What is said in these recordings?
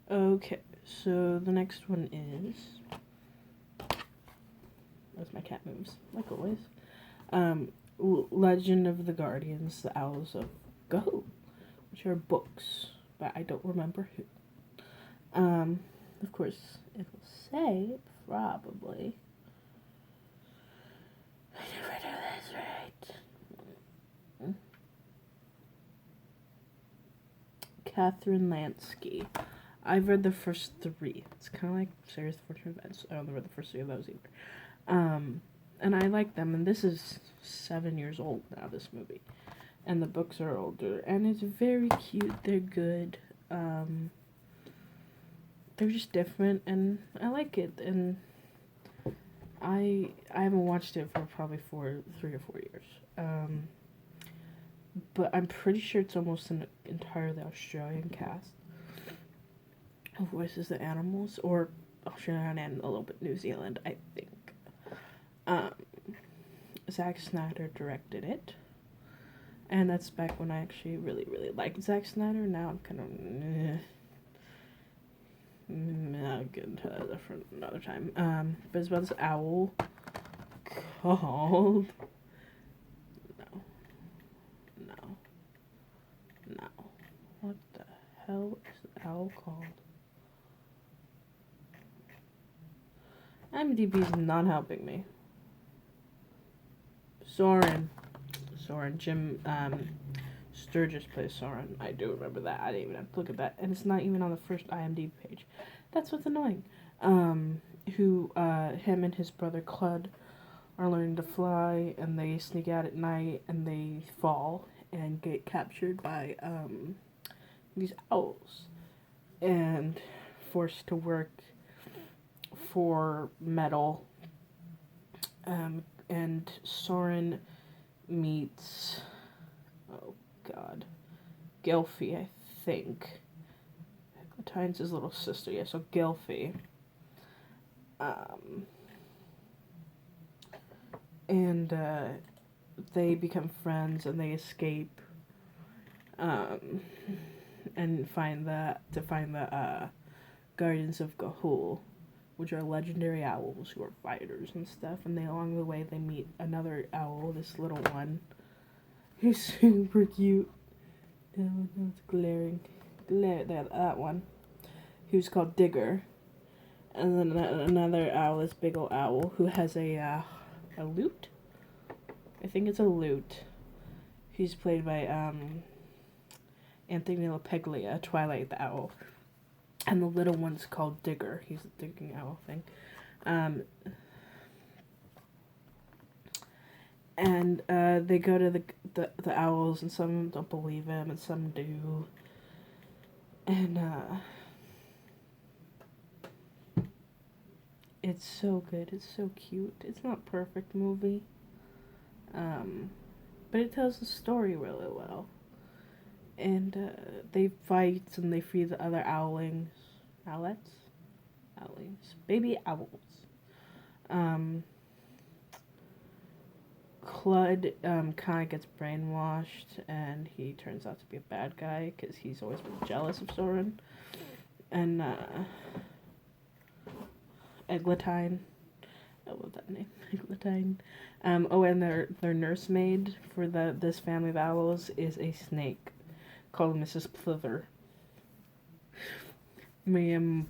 Okay, so the next one is, as my cat moves, like always, Legend of the Guardians, the Owls of Go, which are books, but I don't remember who. Of course, it will say, probably, I never do this right. Catherine Lansky. I've read the first three. It's kind of like Sarah's Fortune Events. I only read the first three of those either. And I like them. And this is 7 years old now, this movie. And the books are older. And it's very cute. They're good. They're just different. And I like it. And I haven't watched it for probably 3 or 4 years. But I'm pretty sure it's almost an entirely Australian cast who voices the animals, or Australian and a little bit New Zealand, I think. Um, Zack Snyder directed it, and that's back when I actually really liked Zack Snyder. Now I'm kind of I'll get into that for another time. But it's about this owl called no. What the hell is the owl called? IMDb is not helping me. Soren. Jim Sturgis plays Soren. I do remember that. I didn't even have to look at that. And it's not even on the first IMDb page. That's what's annoying. Him and his brother Clud are learning to fly, and they sneak out at night, and they fall and get captured by these owls and forced to work for metal. And Soren meets, oh god, Gylfi, I think. Eglatine's his little sister, yeah, so Gylfi. And they become friends and they escape and find the Guardians of Ga'Hoole, which are legendary owls who are fighters and stuff. And along the way they meet another owl, this little one, who's super cute. Oh, it's glaring. That one, who's called Digger. And then another owl, this big old owl, who has a lute. I think it's a lute. He's played by Anthony LaPaglia, Twilight the owl. And the little one's called Digger. He's a digging owl thing. And they go to the owls, and some of them don't believe him, and some do. And it's so good. It's so cute. It's not a perfect movie, but it tells the story really well. And they fight and they free the other owlings, baby owls. Clud kind of gets brainwashed, and he turns out to be a bad guy because he's always been jealous of Soren. And Eglatine, I love that name, Eglatine. And their nursemaid for this family of owls is a snake called Mrs. Plither. Miriam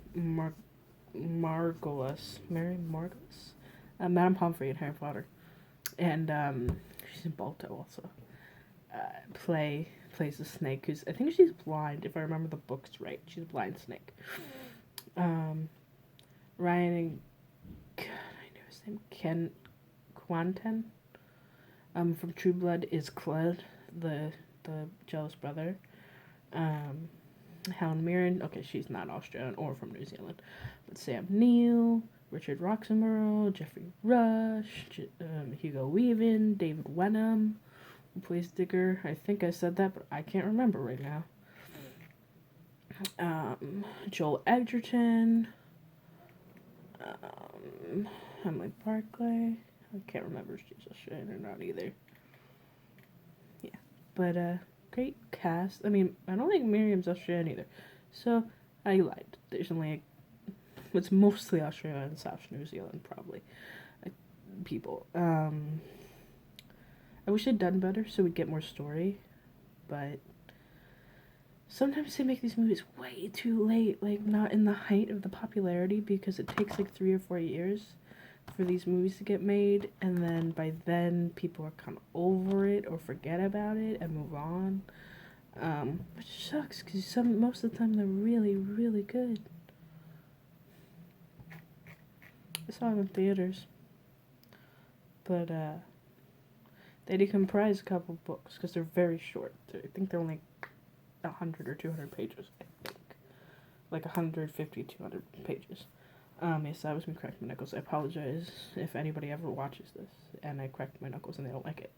Margolis, Madame Pomfrey in Harry Potter. And she's in Balto also. Plays a snake who's, I think she's blind, if I remember the books right. She's a blind snake. Ryan and God, I know his name, Ken Quanten. From True Blood is Clud, the jealous brother. Helen Mirren, okay, she's not Australian or from New Zealand, but Sam Neill, Richard Roxburgh, Jeffrey Rush, Hugo Weaving, David Wenham, who plays Digger. I think I said that, but I can't remember right now. Joel Edgerton, Emily Barclay. I can't remember if she's Australian or not either. Yeah, but great cast. I mean, I don't think Miriam's Australian either. So I lied. There's only it's mostly Australia and South New Zealand, probably. People. I wish they'd done better so we'd get more story, but sometimes they make these movies way too late, like not in the height of the popularity, because it takes like 3 or 4 years for these movies to get made, and then by then people are kind of over it or forget about it and move on, which sucks because most of the time they're really, really good. I saw them in theaters, but they decomprise a couple books because they're very short. I think they're only 100 or 200 pages, I think. Like 150, 200 pages. Yes, that was me cracking my knuckles. I apologize if anybody ever watches this and I cracked my knuckles and they don't like it.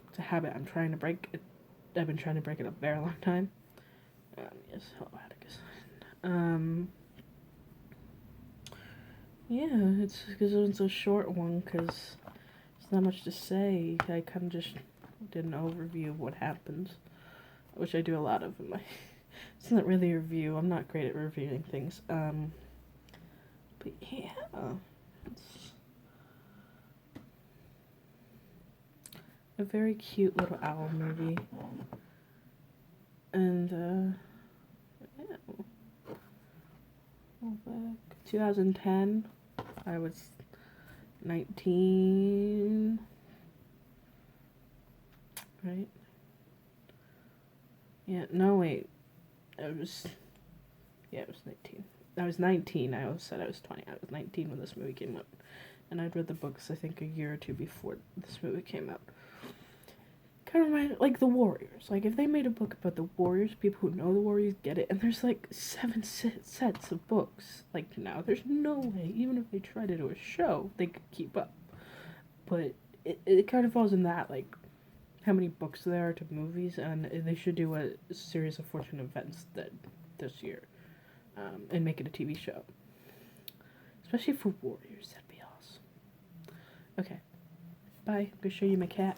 It's a habit I'm trying to break. I've been trying to break it a very long time. Yes, hello, Atticus. Yeah, it's because it's a short one because there's not much to say. I kind of just did an overview of what happens, which I do a lot of in my... It's not really a review. I'm not great at reviewing things. But yeah, it's a very cute little owl movie. And, yeah. Back 2010, I was 19, right? Yeah, no, wait. It was 19. I was 19. I always said I was 20. I was 19 when this movie came out. And I'd read the books, I think, a year or two before this movie came out. Kind of reminded, like, the Warriors. Like, if they made a book about the Warriors, people who know the Warriors get it. And there's, like, 7 sets of books. Like, now, there's no way, even if they tried to do a show, they could keep up. But it kind of falls in that, like, how many books there are to movies. And they should do a series of fortunate events this year. And make it a TV show. Especially for Warriors, that'd be awesome. Okay. Bye. I'm gonna show you my cat.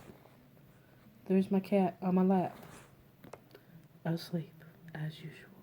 There's my cat on my lap. Asleep, as usual.